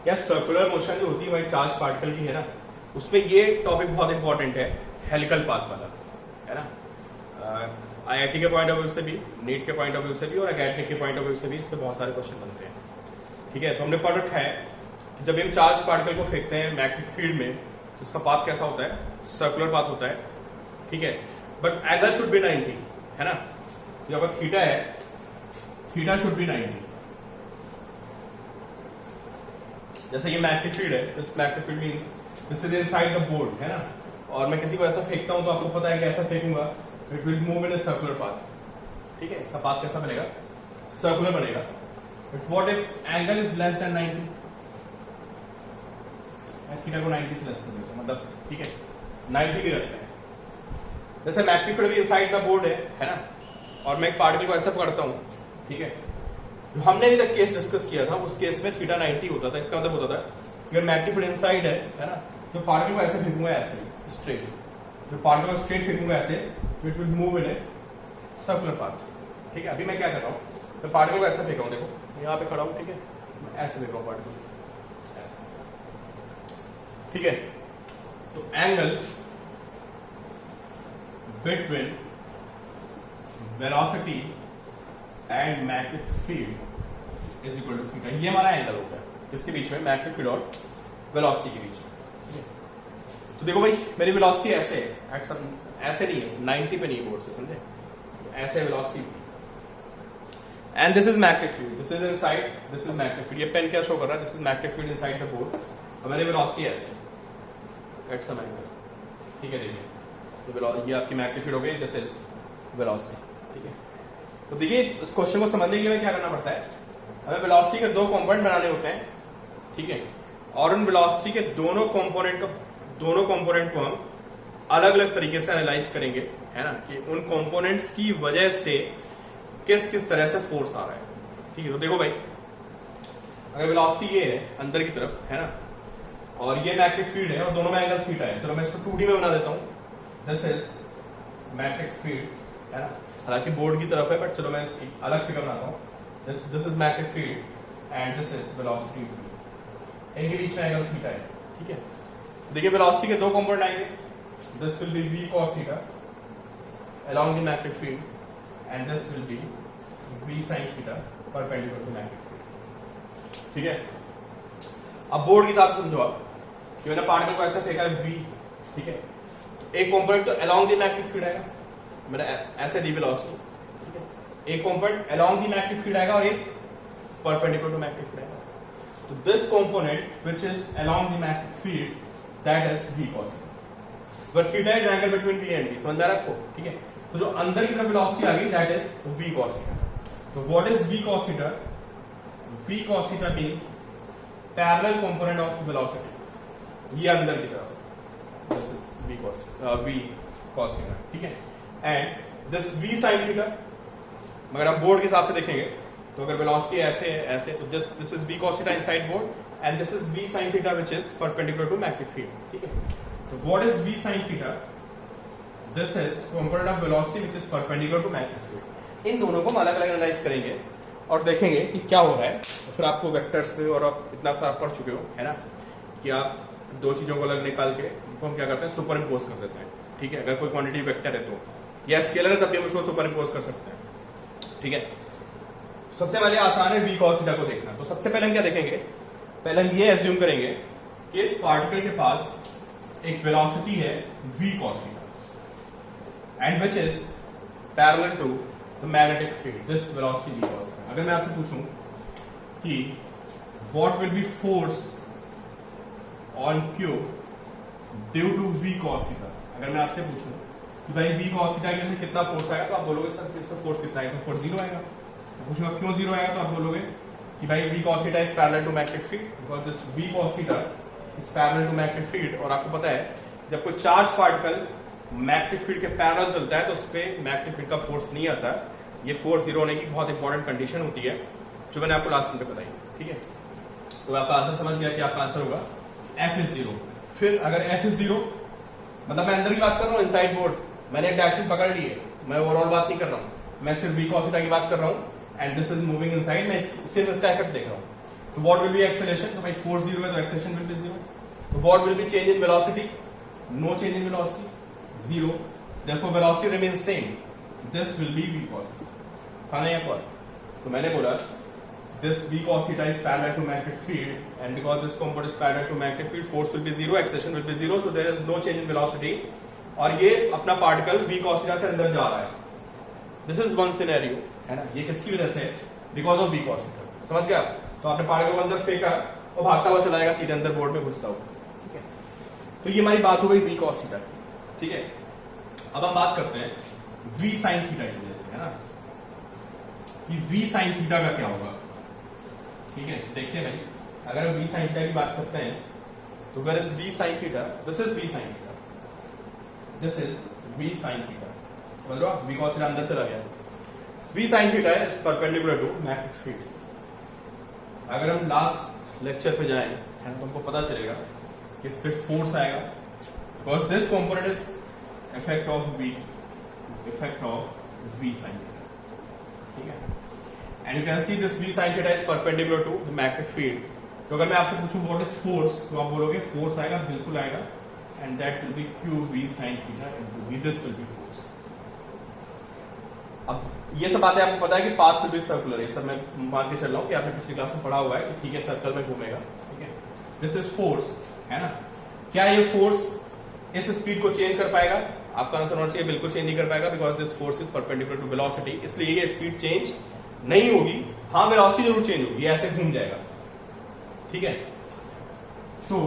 या circular motion जो होती है वही चार्ज पार्टिकल की है ना, उसमें ये टॉपिक बहुत इंपॉर्टेंट है, हेलिकल पाथ वाला, है ना। आईआईटी के पॉइंट ऑफ व्यू से भी, नीट के पॉइंट ऑफ व्यू से भी और एकेडमिक के पॉइंट ऑफ व्यू से भी इस पे बहुत सारे क्वेश्चन बनते हैं। ठीक है, तो हमने पढ़ रखा है कि जब हम चार्ज पार्टिकल को फेंकते हैं मैग्नेटिक फील्ड में तो उसका पाथ कैसा होता है, सर्कुलर पाथ होता है। ठीक है, बट एंगल शुड बी 90, है ना। जो अगर थीटा है, थीटा शुड बी 90। जैसे ये मैग्नेटिक फील्ड है, this magnetic field means this is inside the board, है ना। और मैं किसी को ऐसा फेंकता हूं तो आपको पता है कि ऐसा फेंकूंगा it will move in a circular path. ठीक है, इसका पाथ कैसा बनेगा, सर्कुलर बनेगा। But what if angle is less than 90, मैं थीटा को 90 से लेस कर देता हूं, मतलब ठीक है 90 भी रखते हैं। जैसे मैग्नेटिक फील्ड भी इनसाइड द बोर्ड है ना, और मैं एक पार्टिकल को ऐसा पकड़ता हूं, ठीक है। जो हमने अभी तक केस डिस्कस किया था उस केस में थीटा 90 होता था। इसका मतलब होता था अगर मैग्नेटिक फील्ड इनसाइड है ना, तो पार्टिकल को ऐसे फेंकूंगा, ऐसे स्ट्रेट। जो पार्टिकल को स्ट्रेट फेंकूंगा ऐसे, it will move in a circular path. ठीक है, अभी मैं क्या कर रहा हूं, तो पार्टिकल को ऐसे फेंक रहा हूं, देखो यहां पे खड़ा हूं, ठीक है, मैं ऐसे फेंक रहा हूं पार्टिकल ऐसे। ठीक है, तो angle between velocity and magnetic field is equal to theta. ये हमारा एंगल होगा किसके बीच में, मैग्नेटिक फील्ड और वेलोसिटी के बीच। तो देखो भाई मेरी वेलोसिटी ऐसे है, एट सम ऐसे नहीं है, 90 पे नहीं है बोर्ड से, समझे, ऐसे velocity. And this is magnetic field, this is inside, this is magnetic field. ये पेन क्या शो कर रहा है, this is magnetic field inside the board, और मेरी वेलोसिटी ऐसे एट सम एंगल। ठीक है, देखिए तो ये आपकी मैग्नेटिक फील्ड हो गई, दिस इज वेलोसिटी। ठीक है, तो देखिए इस क्वेश्चन को समझने के लिए क्या करना पड़ता है, हमें वेलोसिटी के दो कंपोनेंट बनाने होते हैं। ठीक है, और उन वेलोसिटी के दोनों कंपोनेंट को हम अलग अलग तरीके से एनालाइज करेंगे, है ना, कि उन कंपोनेंट्स की वजह से किस किस तरह से फोर्स आ रहा है। ठीक है, तो देखो भाई अगर वेलोसिटी ये है अंदर की तरफ, है ना, और ये मैग्नेटिक फील्ड है और दोनों में एंगल थीटा है। चलो मैं इसको 2D में बना देता हूं, दिस इज मैग्नेटिक फील्ड, है ना, हालांकि बोर्ड की तरफ है, बट चलो मैं इसकी अलग फिगर बनाता हूं। This is magnetic field and this is velocity, इनके बीच में एंगल थीटा है। ठीक है, देखिए वेलोसिटी के दो कंपोनेंट आएंगे, this will be v cos theta along the magnetic field and this will be v sin theta perpendicular to magnetic field। ठीक है, अब बोर्ड की तरफ से समझो आप कि मैंने पार्टिकल को ऐसे फेंका है v, ठीक है, एक कंपोनेंट तो along the magnetic field आएगा, मैंने ऐसे दी वेलोसिटी, ठीक है, एक component along the magnetic field आएगा और एक perpendicular to magnetic field आएगा। तो this component which is along the magnetic field that is v cos theta, but theta is angle between v and v, समझ में आ रहा है आपको। ठीक है, तो जो अंदर की तरफ वेलोसिटी आ गई that is v cos theta। तो what is v cos theta? v cos theta means parallel component of velocity, ये अंदर की तरफ, this is v cos theta। ठीक है, and this v sin theta, मगर आप बोर्ड के हिसाब से देखेंगे तो अगर वेलोसिटी ऐसे है ऐसे, तो this is v cos theta inside board and this is v sin theta which is perpendicular to magnetic field। ठीक है, तो what is v sin theta? This is component of velocity which is perpendicular to magnetic field। इन दोनों को हम अलग अलग analyse करेंगे और देखेंगे कि क्या हो रहा है। तो फिर आपको वेक्टर्स में, और आप इतना सारा पढ़ चुके हो, है ना, कि आप दो चीजों को अलग निकाल के तो हम क्या करते हैं, सुपर इम्पोज कर देते हैं। ठीक है, अगर कोई क्वांटिटी वेक्टर है तो, या स्केलर है तब भी हम उसको सुपर इम्पोज कर सकते हैं। ठीक है, सबसे पहले आसान है v cos थीटा को देखना। तो सबसे पहले हम क्या देखेंगे, पहले हम ये एज्यूम करेंगे कि इस पार्टिकल के पास एक वेलोसिटी है v cos theta and which is parallel to the magnetic field, this velocity v cos theta. अगर मैं आपसे पूछूं कि what will be force on Q due to v cos theta, अगर मैं आपसे पूछूं कि भाई v cos थीटा के लिए कितना फोर्स आएगा, तो आप बोलोगे सर इसका फोर्स कितना है, तो फोर्स 0 आएगा। पूछूंगा क्यों 0 आएगा, तो आप बोलोगे कि भाई v cos theta is parallel to magnetic field, because this v cos theta is parallel to magnetic field. और आपको पता है जब कोई चार्ज पार्टिकल मैग्नेटिक फील्ड के पैरेलल चलता है तो उस पर मैग्नेटिक फील्ड का फोर्स नहीं आता। ये फोर्स 0 होने की बहुत इंपॉर्टेंट कंडीशन होती है जो मैंने आपको लास्ट में बताई। ठीक है, तो आपका आंसर समझ गया कि आपका आंसर होगा f इज 0। फिर अगर f इज 0 मतलब मैं अंदर की बात कर रहा हूँ, इनसाइड बोर्ड, मैंने एक डायरेक्शन पकड़ ली है, मैं ओवरऑल बात नहीं कर रहा हूँ, मैं सिर्फ v cos थीटा की बात कर रहा हूँ and this is moving inside, मैं सिर्फ इसका इफेक्ट देख रहा हूँ। तो व्हाट विल बी एक्सेलरेशन, तो भाई फोर्स 0 है तो एक्सेलरेशन विल बी 0. तो what will be change in velocity, no change in velocity, 0. Therefore velocity remains same, this will be v cos θ. सामने एक और, तो मैंने बोला this v cos θ is parallel to magnetic field, and because this component is parallel to magnetic field, force will be 0, acceleration will be 0, so there is no change in velocity. और ये अपना particle v cos θ से अंदर जा रहा है. This is one scenario, है ना. ये किसकी वजह से, because of v cos θ. समझ गया. तो आपने पार्टिकल को अंदर फेंका और भागता हुआ चला जाएगा सीधे अंदर बोर्ड में घुसता हुआ. ठीक है, तो ये हमारी बात हो गई v cos θ. ठीक है, अब हम बात करते हैं v sin θ की वजह से, है ना. कि v sin θ का क्या होगा. ठीक है, देखते हैं भाई. अगर हम v sin θ की बात करते हैं तो where is v sin θ, this is v sin θ, this is v sin θ. समझ लो, v cos θ अंदर चला गया. v sin θ is perpendicular to magnetic field. अगर हम लास्ट लेक्चर पे जाएं तो हमको पता चलेगा कि इस पे फोर्स आएगा, because this component is effect of v sin θ. ठीक है, and you can see this v sin θ is perpendicular to the magnetic field. तो अगर मैं आपसे पूछूं what is force, तो आप बोलोगे force आएगा, बिल्कुल आएगा, and that will be q v sin θ into v. This will be force. अब ये सब बातें आपको पता है कि path will be circular. ये सब मैं मान के चल रहा हूं कि आपने पिछली क्लास में पढ़ा हुआ है कि ठीक है सर्कल में घूमेगा. ठीक है, this is force, है ना. क्या ये फोर्स इस स्पीड को चेंज कर पाएगा? आपका आंसर होना चाहिए बिल्कुल चेंज नहीं कर पाएगा, because this force is perpendicular to velocity. इसलिए ये स्पीड चेंज नहीं होगी. हाँ, वेलोसिटी जरूर चेंज होगी, ये ऐसे घूम जाएगा. ठीक है, तो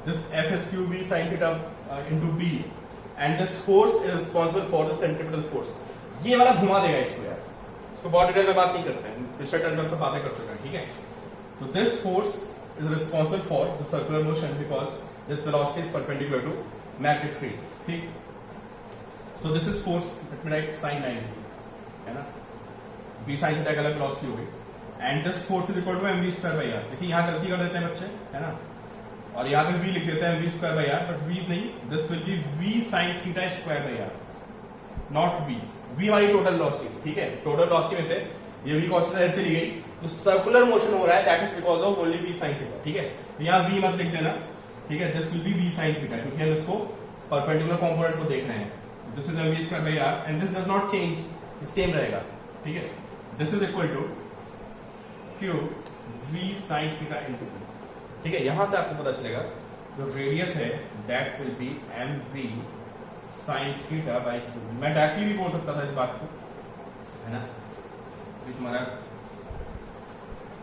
this f is q v sin θ into b, and this force is responsible for the centripetal force. ये वाला घुमा देगा इसको यार. इसको बहुत डिटेल में बात नहीं करते हैं, पिछले टर्म में सब बातें कर चुके हैं. ठीक है, तो this force is responsible for the circular motion because this velocity is perpendicular to magnetic field. ठीक, so this is force, let me write sin 90, है ना. v sin θ का अलग वेलोसिटी होगी, and this force is equal to mv square by r. देखिए यहाँ गलती कर देते हैं बच्चे, है ना, और यहाँ पे v लिख देते हैं v square by r, but v नहीं, this will be v sin θ square by r, not v. v हमारी टोटल वेलोसिटी. ठीक है, टोटल वेलोसिटी में से ये v cos θ चली गई, तो सर्कुलर मोशन हो रहा है, that is because of only v sin θ. ठीक है, यहाँ v मत लिख देना. ठीक है, this will be v sin θ, क्योंकि हम इसको परपेंडिकुलर कंपोनेंट को देख रहे हैं. This is mv square by r, and this does not change, ये सेम रहेगा. ठीक है, this is equal to q v sin θ into v. ठीक है, यहां से आपको पता चलेगा जो रेडियस है that will be mv sin θ by q. मैं डायरेक्टली भी बोल सकता था इस बात को, है ना. ये तुम्हारा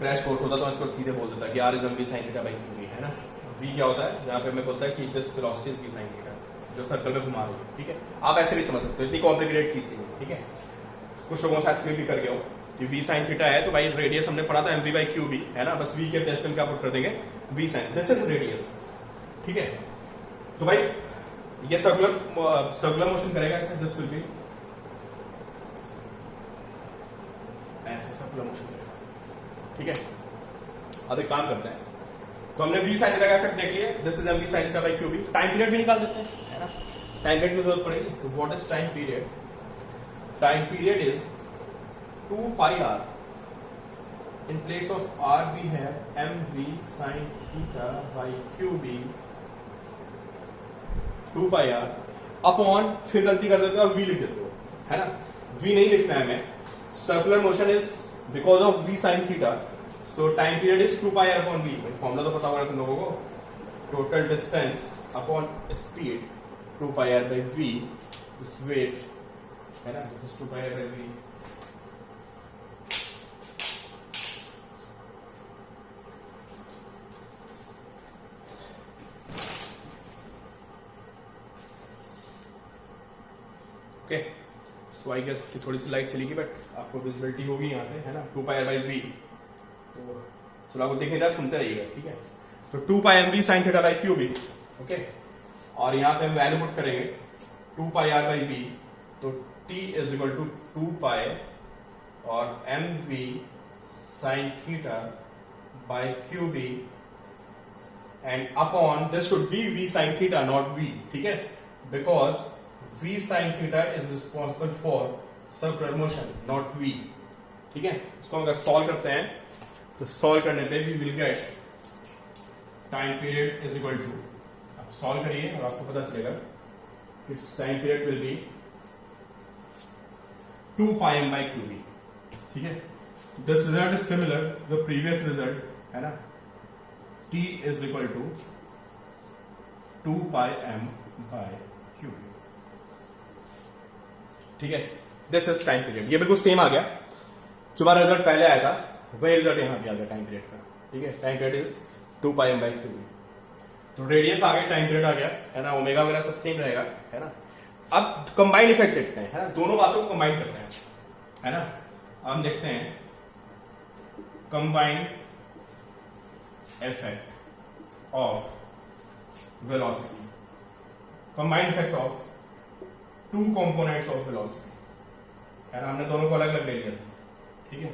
क्रैश कोर्स होता तो मैं इसको सीधे बोल देता कि r is mv sin θ by q, है ना. v क्या होता है, यहाँ पे मैं बोलता है कि this velocity is v sin θ, जो सर्कल में घुमा रही है. ठीक है, आप ऐसे भी समझ सकते हो, इतनी कॉम्प्लिकेटेड चीज नहीं है. ठीक है, कुछ लोगों के साथ क्लियर भी कर गया हो कि v sin θ है, तो भाई रेडियस हमने पढ़ा था mv by q भी, है ना. बस v के प्लेस में क्या पुट कर देंगे, v sin. This is radius. ठीक है, तो भाई ये सर्कुलर मोशन करेगा ऐसे, दिस विल बी ऐसे सर्कुलर मोशन करेगा. ठीक है, अब एक काम करते हैं, तो हमने v sin θ का इफेक्ट देख लिया. This is mv sin θ by q भी. टाइम पीरियड भी निकाल देते हैं, है ना. टाइम पीरियड की जरूरत पड़ेगी. तो what is time period? Time period is 2 pi r. In place of r we have mv sin θ by qb 2 pi r upon, फिर गलती कर देते हो v लिख देते हो, है ना. v नहीं लिखना है हमें. Circular motion is because of v sin θ, so time period is 2 pi r upon v. Formula तो पता होगा तुम लोगों को. Total distance upon speed 2 pi r by v is weight, है ना. This is 2 pi r by v. Okay, so I guess कि थोड़ी सी लाइट चलेगी, बट आपको विजिबिलिटी होगी यहाँ पे, है ना. 2 pi r by v, तो चलो आपको देखने का सुनते रहिएगा. ठीक है, तो 2 pi mv sin θ by q भी. ओके, और यहाँ पे हम वैल्यू पुट करेंगे 2 pi r by v, तो t is equal to 2 pi और mv sin θ by qb, and upon this should be v sin θ, not v. ठीक है, because v sin θ is responsible for circular motion, not v. ठीक है, इसको हम अगर solve करते हैं तो सॉल्व करने पे we will get time period is equal to, आप सॉल्व करिए और आपको पता चलेगा it's time period will be 2 pi m by qb. ठीक है, this result is similar the previous result है ना, t is equal to 2 pi m by qb. ठीक है, दिस इज टाइम पीरियड. ये बिल्कुल सेम आ गया जो हमारा रिजल्ट पहले आया था, वही रिजल्ट यहां भी आ गया टाइम पीरियड का. ठीक है, time period is 2 pi m by qb. तो रेडियस आ गया, टाइम पीरियड आ गया है ना, ओमेगा वगैरह सब सेम रहेगा है ना. अब कंबाइन इफेक्ट देखते हैं है ना, दोनों बातों को कंबाइन करते हैं है ना. हम देखते हैं combine effect of velocity, combine effect of two components of velocity है ना. हमने दोनों को अलग अलग ले लिया था. ठीक है,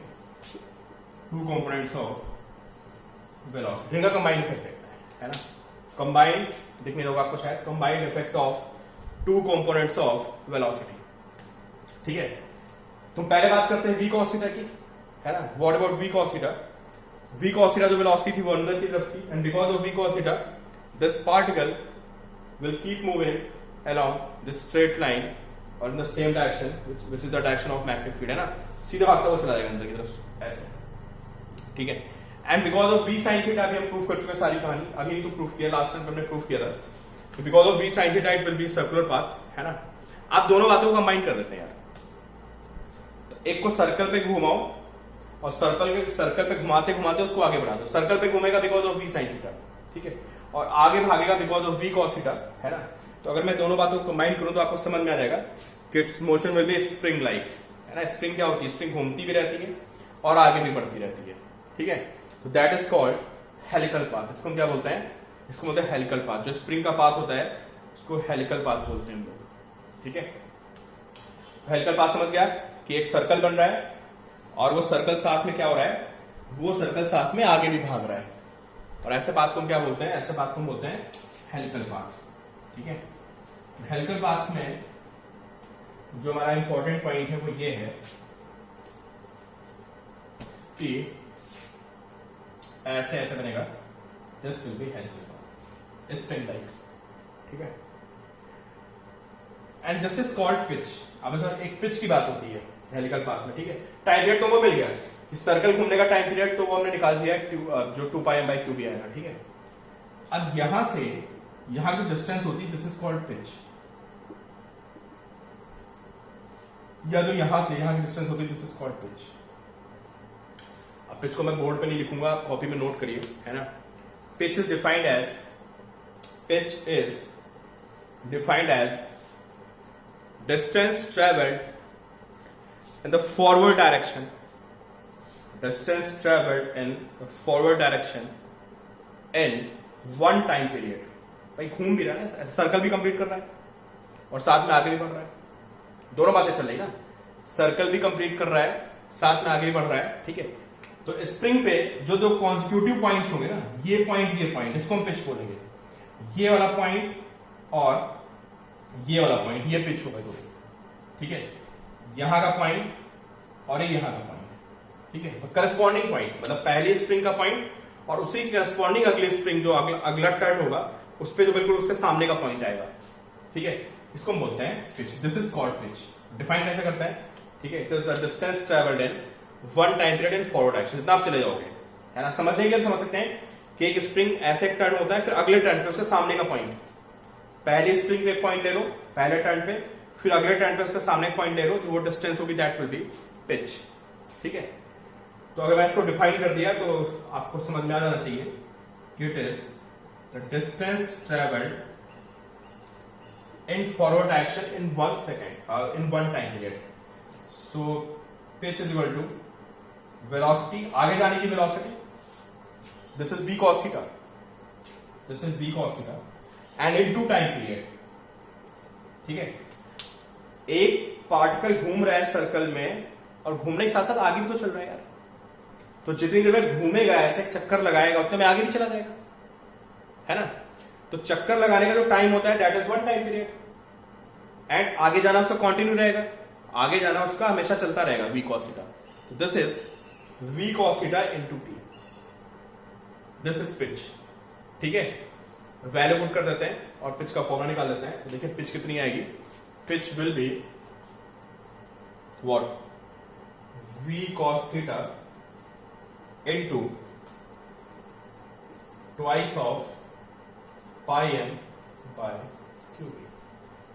टू कंपोनेंट्स ऑफ वेलोसिटी, इनका कंबाइन इफेक्ट देखते हैं है ना. कंबाइंड दिखने होगा आपको शायद, combined effect of two components of velocity. ठीक है, तो पहले बात करते हैं v cos थीटा की है ना. What about v cos theta? v cos theta जो वेलोसिटी थी वो अंदर की तरफ थी, and because of v cos theta this particle will keep moving along this straight line और in the same direction which is the direction of magnetic field है ना. सीधा भागता हुआ चला जाएगा अंदर की तरफ ऐसे. ठीक है, and because of v sin theta, अभी हम प्रूफ कर चुके हैं सारी कहानी, अभी नहीं तो प्रूफ किया, लास्ट टाइम हमने प्रूफ किया था. Because of v sin theta it will be circular path है ना. आप दोनों बातों को कंबाइन कर देते हैं यार. तो एक को सर्कल पे घुमाओ और सर्कल पे घुमाते घुमाते उसको आगे बढ़ा दो. सर्कल पे घूमेगा because of v sin theta. ठीक है, और आगे भागेगा because of v cos theta है ना. तो अगर मैं दोनों बातों को कंबाइन करूं तो आपको समझ में आ जाएगा कि it's motion will be spring like है ना. स्प्रिंग क्या होती है? स्प्रिंग घूमती भी रहती है और आगे भी बढ़ती रहती है. ठीक है, तो that is called helical path. इसको हम क्या बोलते हैं? इसको बोलते हैं हेलिकल पाथ. जो स्प्रिंग का पाथ होता है उसको हेलिकल पाथ बोलते हैं हम लोग. ठीक है, हेलिकल पाथ समझ गया कि एक सर्कल बन रहा है और वो सर्कल साथ में क्या हो रहा है, वो सर्कल साथ में आगे भी भाग रहा है, और ऐसे पाथ को हम क्या बोलते हैं? ऐसे पाथ को हम बोलते हैं हेलिकल पाथ. ठीक है, हेलिकल पाथ में जो हमारा इंपॉर्टेंट पॉइंट है वो ये है कि ऐसे ऐसे बनेगा, this will B helical path, spring like. ठीक है, and this is called pitch. अब सर एक पिच की बात होती है हेलिकल पाथ में. ठीक है, टाइम पीरियड तो वो मिल गया, इस सर्कल घूमने का टाइम पीरियड तो वो हमने निकाल दिया जो 2 pi m by qb आएगा. ठीक है, अब यहां से यहां की डिस्टेंस होती है, दिस इज कॉल्ड पिच. या जो यहां से यहां की डिस्टेंस होती है, दिस इज कॉल्ड पिच. अब पिच को मैं बोर्ड पे नहीं लिखूंगा, आप कॉपी में नोट करिए है ना. Pitch is defined as distance traveled in the forward direction in one time period. भाई घूम भी रहा है ना, सर्कल भी कंप्लीट कर रहा है और साथ में आगे भी बढ़ रहा है. दोनों बातें चल रही ना, सर्कल भी कंप्लीट कर रहा है, साथ में आगे भी बढ़ रहा है. ठीक है, तो स्प्रिंग पे जो दो कॉन्सिक्यूटिव पॉइंट्स होंगे ना, ये पॉइंट इसको हम पिच बोलेंगे. ये वाला पॉइंट और ये वाला पॉइंट, ये पिच होगा दो. ठीक है, यहां का पॉइंट और यहां का पॉइंट. ठीक है, करस्पॉन्डिंग पॉइंट मतलब पहली स्प्रिंग का पॉइंट और उसी की करस्पॉन्डिंग अगली स्प्रिंग जो अगला टर्न होगा उस पे जो बिल्कुल उसके सामने का पॉइंट आएगा. ठीक है, इसको हम बोलते हैं pitch. This is called pitch. Define कैसे करते हैं? ठीक है, it is the distance travelled in one time period in forward direction. इतना आप चले जाओगे है ना. समझने के लिए समझ सकते हैं कि एक स्प्रिंग ऐसे एक टर्न होता है, फिर अगले टर्न पे उसके सामने का पॉइंट, पहले स्प्रिंग पे एक पॉइंट ले लो पहले टर्न पे, फिर अगले टर्न पे उसके सामने एक पॉइंट ले लो, जो वो डिस्टेंस होगी दैट विल बी पिच. ठीक है, तो अगर मैं इसको डिफाइन कर दिया तो आपको समझ में आ जाना चाहिए कि it is the distance travelled in forward direction in 1 second in one time period. So pitch is equal to velocity, आगे जाने की velocity, this is v cos theta, this is v cos theta, and into time period. ठीक है, एक particle घूम रहा है circle में और घूमने के साथ साथ आगे भी तो चल रहा है यार. तो जितनी देर में घूमेगा ऐसे चक्कर लगाएगा उतने में आगे भी चला जाएगा है ना. तो चक्कर लगाने का जो टाइम होता है that is one time period, and आगे जाना उसका कंटिन्यू रहेगा, आगे जाना उसका हमेशा चलता रहेगा v cos theta. This is v cos theta into t. This is pitch, ठीक है। वैल्यू पुट कर देते हैं और पिच का फॉर्मूला निकाल देते हैं। तो देखिए पिच कितनी आएगी, pitch will be what, v cos theta into twice of pi m by qb,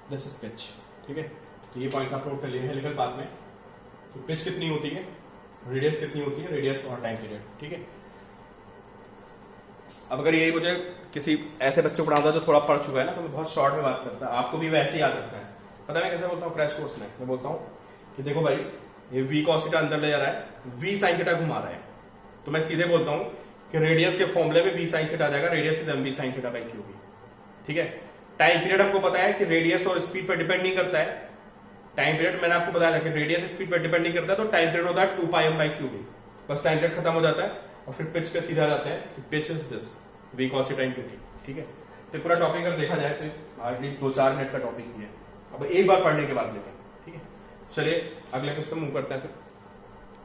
this is pitch, ठीक है। तो ये पॉइंट्स आप नोट कर लिए हेलिकल पाथ में। तो पिच कितनी होती है, रेडियस कितनी होती है, रेडियस और टाइम पीरियड, ठीक है। अब अगर यही मुझे किसी ऐसे बच्चों को पढ़ाता जो थोड़ा पढ़ चुका है ना, तो मैं बहुत शॉर्ट में बात करता, आपको भी वैसे ही याद रखना है। पता है मैं कैसे बोलता हूँ क्रैश कोर्स में, मैं बोलता हूँ कि देखो भाई ये v cos थीटा अंदर ले जा रहा है, v sin थीटा घुमा रहा है, तो मैं सीधे बोलता हूँ कि रेडियस के फॉर्मूले में v sin थीटा आ जाएगा, radius is mv sin theta by q b, ठीक है। टाइम पीरियड हमको पता है कि रेडियस और स्पीड पर डिपेंड नहीं करता है। टाइम पीरियड मैंने आपको बताया था कि रेडियस स्पीड पर डिपेंड नहीं करता, तो टाइम पीरियड होता है 2 पाई m बाई क्यूबी, बस टाइम पीरियड खत्म हो जाता है और फिर पिच पे सीधा जाते हैं कि pitch is this v cos theta into t, ठीक है। तो पूरा टॉपिक अगर देखा जाए तो हार्डली 2-4 मिनट का टॉपिक ही है, अब एक बार पढ़ने के बाद लेकर, ठीक है। चलिए अगले क्वेश्चन मूव करते हैं फिर।